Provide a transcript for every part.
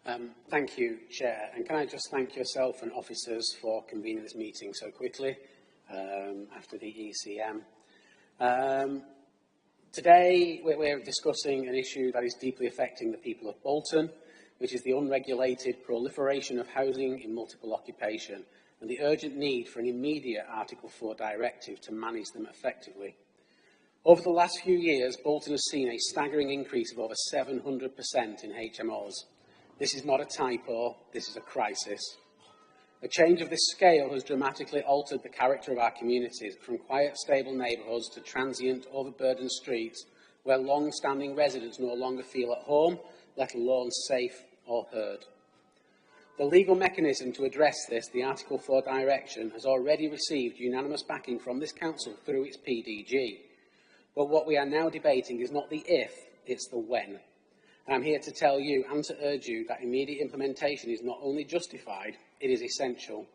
Thank you, Chair. And can I just thank yourself and officers for convening this meeting so quickly after the ECM. Today, we're discussing an issue that is deeply affecting the people of Bolton, which is the unregulated proliferation of housing in multiple occupation and the urgent need for an immediate Article 4 directive to manage them effectively. Over the last few years, Bolton has seen a staggering increase of over 700% in HMOs. This is not a typo, this is a crisis. A change of this scale has dramatically altered the character of our communities, from quiet, stable neighbourhoods to transient, overburdened streets, where long-standing residents no longer feel at home, let alone safe or heard. The legal mechanism to address this, the Article 4 direction, has already received unanimous backing from this Council through its PDG. But what we are now debating is not the if, it's the when. And I'm here to tell you and to urge you that immediate implementation is not only justified, it is essential.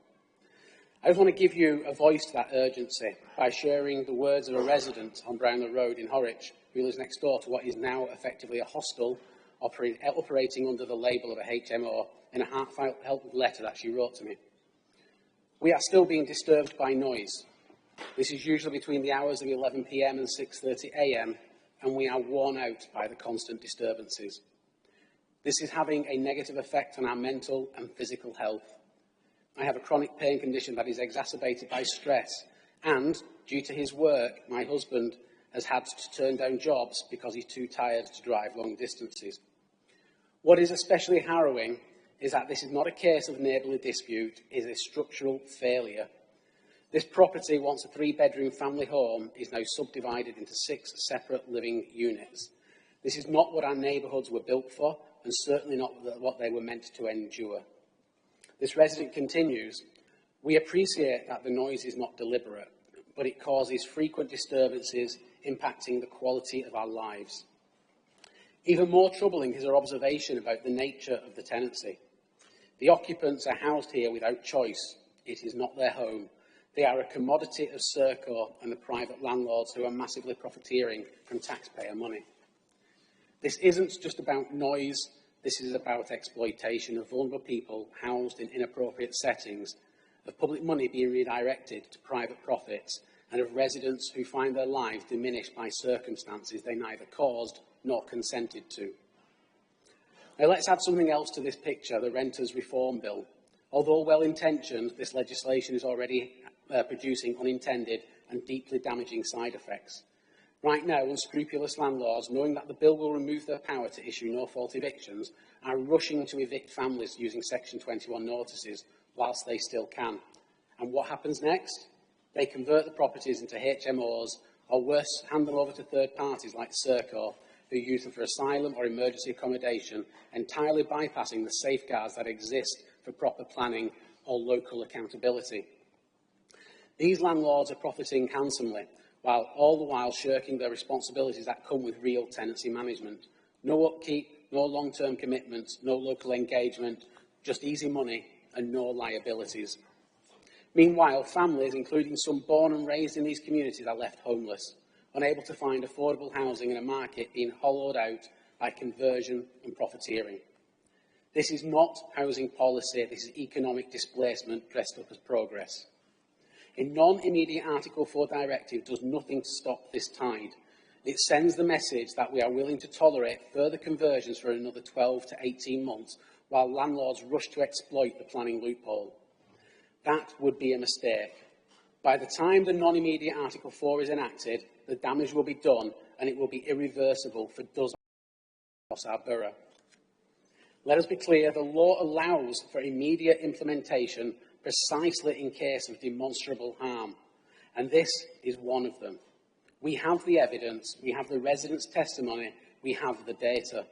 I just want to give you a voice to that urgency by sharing the words of a resident on Brownlow Road in Horwich, who lives next door to what is now effectively a hostel operating under the label of a HMO, in a heartfelt letter that she wrote to me. We are still being disturbed by noise. This is usually between the hours of 11 p.m. and 6:30 a.m, and we are worn out by the constant disturbances. This is having a negative effect on our mental and physical health. I have a chronic pain condition that is exacerbated by stress, and, due to his work, my husband has had to turn down jobs because he's too tired to drive long distances. What is especially harrowing is that this is not a case of neighbourly dispute, it is a structural failure. This property, once a 3-bedroom family home, is now subdivided into 6 separate living units. This is not what our neighbourhoods were built for, and certainly not what they were meant to endure. This resident continues, "We appreciate that the noise is not deliberate, but it causes frequent disturbances impacting the quality of our lives." Even more troubling is her observation about the nature of the tenancy. The occupants are housed here without choice. It is not their home. They are a commodity of Serco and the private landlords who are massively profiteering from taxpayer money. This isn't just about noise, this is about exploitation of vulnerable people housed in inappropriate settings, of public money being redirected to private profits, and of residents who find their lives diminished by circumstances they neither caused nor consented to. Now let's add something else to this picture, the Renters Reform Bill. Although well-intentioned, this legislation is already producing unintended and deeply damaging side effects. Right now, unscrupulous landlords, knowing that the bill will remove their power to issue no-fault evictions, are rushing to evict families using Section 21 notices whilst they still can. And what happens next? They convert the properties into HMOs, or worse, hand them over to third parties like Serco, who use them for asylum or emergency accommodation, entirely bypassing the safeguards that exist for proper planning or local accountability. These landlords are profiting handsomely, all the while shirking their responsibilities that come with real tenancy management. No upkeep, no long-term commitments, no local engagement, just easy money and no liabilities. Meanwhile, families, including some born and raised in these communities, are left homeless, unable to find affordable housing in a market being hollowed out by conversion and profiteering. This is not housing policy, this is economic displacement dressed up as progress. A non-immediate Article 4 directive does nothing to stop this tide. It sends the message that we are willing to tolerate further conversions for another 12 to 18 months while landlords rush to exploit the planning loophole. That would be a mistake. By the time the non-immediate Article 4 is enacted, the damage will be done and it will be irreversible for dozens across our borough. Let us be clear, the law allows for immediate implementation precisely in case of demonstrable harm, and this is one of them. We have the evidence, we have the residents' testimony, we have the data.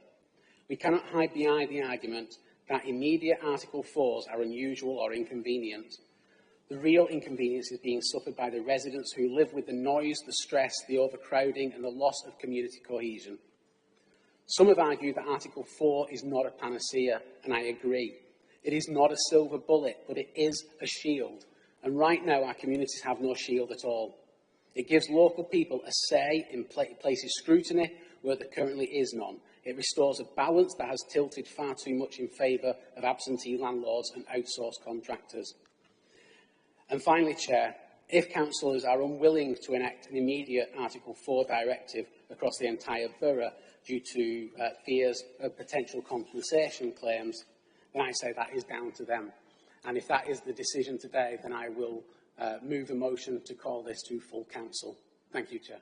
We cannot hide behind the argument that immediate Article 4s are unusual or inconvenient. The real inconvenience is being suffered by the residents who live with the noise, the stress, the overcrowding and the loss of community cohesion. Some have argued that Article 4 is not a panacea, and I agree. It is not a silver bullet, but it is a shield. And right now, our communities have no shield at all. It gives local people a say in places scrutiny where there currently is none. It restores a balance that has tilted far too much in favour of absentee landlords and outsourced contractors. And finally, Chair, if councillors are unwilling to enact an immediate Article 4 directive across the entire borough due to fears of potential compensation claims, then I say that is down to them. And if that is the decision today, then I will move a motion to call this to full council. Thank you, Chair.